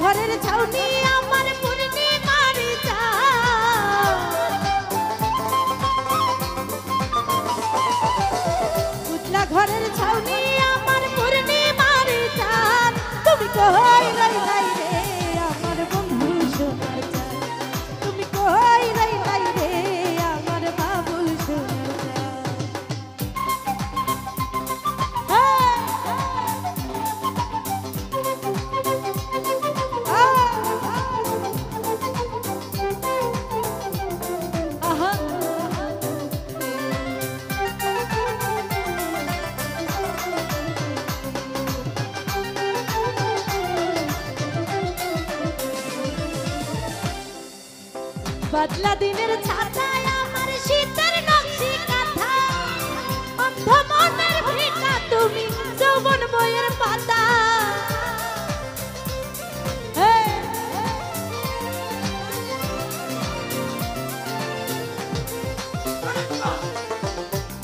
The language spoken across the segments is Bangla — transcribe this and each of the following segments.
ঘরের ছাউনি আমার পূর্ণিমার চাঁদ, উজলা ঘরের ছাউনি আমার পূর্ণিমার চাঁদ। তুমি কই রইলাই রে আমার বন্ধু সোনার চাঁদ, তুমি কই রইলাই রে আমার বাবুল সোনার চাঁদ। বদলা দিনের ছাতায় আমার শীতের নকশি কাঁথা, অন্ধ মনের ভিটা তুমি যৌবন বইয়ের পাতা।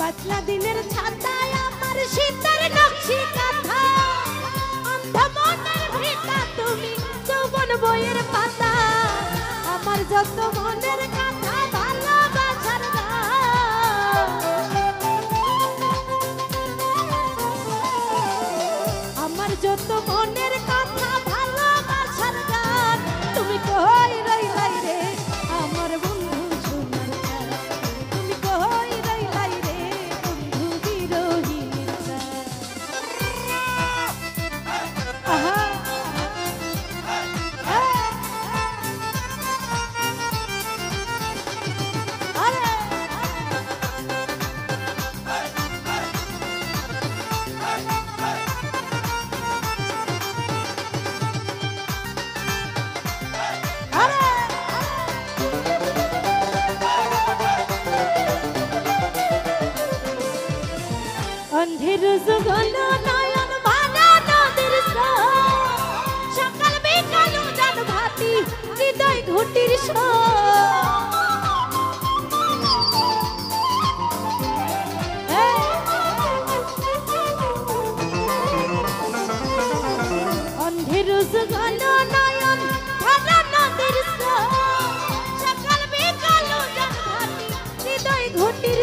বদলা দিনের ছাতায় আমার শীতের নকশি কাঁথা, অন্ধ মনের ভিটা তুমি যৌবন বইয়ের পাতা। আমার যত মনের কথা ভালোবাসার গান, আমার যত মনের কথা ভালোবাসার গান। তুমি কই রইলাই রে আমার বন্ধু সোনার চাঁদ, তুমি কই রইলাই রে বন্ধু বিরোহিনীর চাঁদ। আহা অন্ধের সুগন্ধ নয়ন ভাঙা নদীর স্রোত, সকাল বিকাল উজান ভাতি হৃদয় ঘুটির অন্ধের সুগন্ধ নয়ন ভাঙা নদীর স্রোত, সকাল বিকাল উজান ভাতি হৃদয় ঘুটির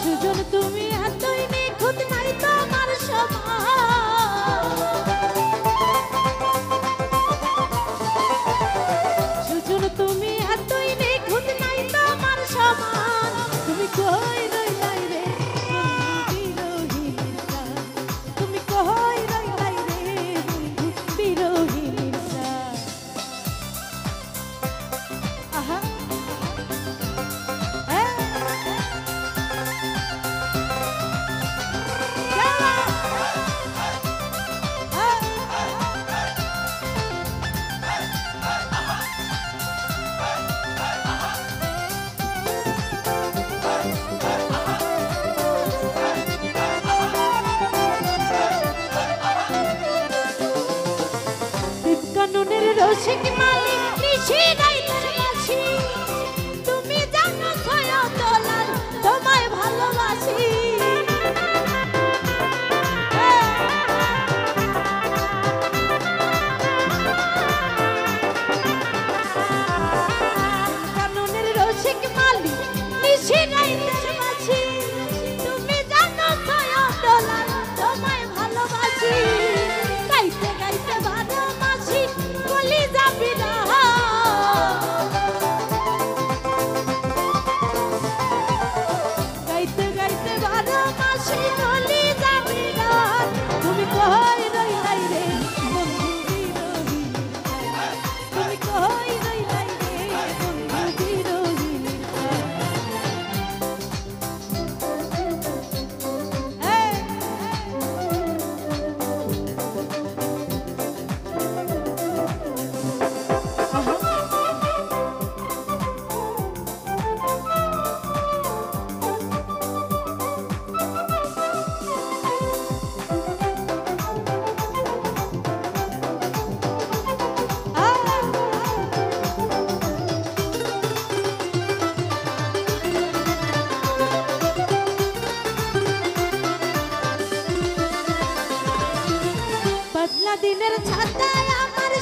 সুজন তুমি এতই নিখুঁত নাই তোমার সমান, সুজন তুমি এতই নিখুঁত নাই তোমার সমান। তুমি কই রইলাই রে বন্ধু বিরোহিনীর চাঁদ, তুমি কই রইলাই রে বন্ধু বিরোহিনীর চাঁদ। আহা কানুনের রসিক মালিক নিশি রাইতের বাসি, তুমি জানো ছয় দোলার তোমায় ভালোবাসি। কানুনের রসিক মালিক নিশি রাইতের বাসি, তুমি জানো ছয় দোলার তোমায় ভালোবাসি। গাইতে গাইতে বারো মাসি কলি যাবি না, গাইতে গাইতে বারো মাসি কলি যাবি না। তুমি কই রইলাই রে বন্ধু বিরোহিনীর চাঁদ, তুমি কই রইলাই রে বন্ধু বিরোহিনীর চাঁদ। দিনের ছাতায় আমার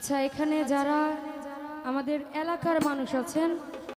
আচ্ছা, এখানে যারা আমাদের এলাকার মানুষ আছেন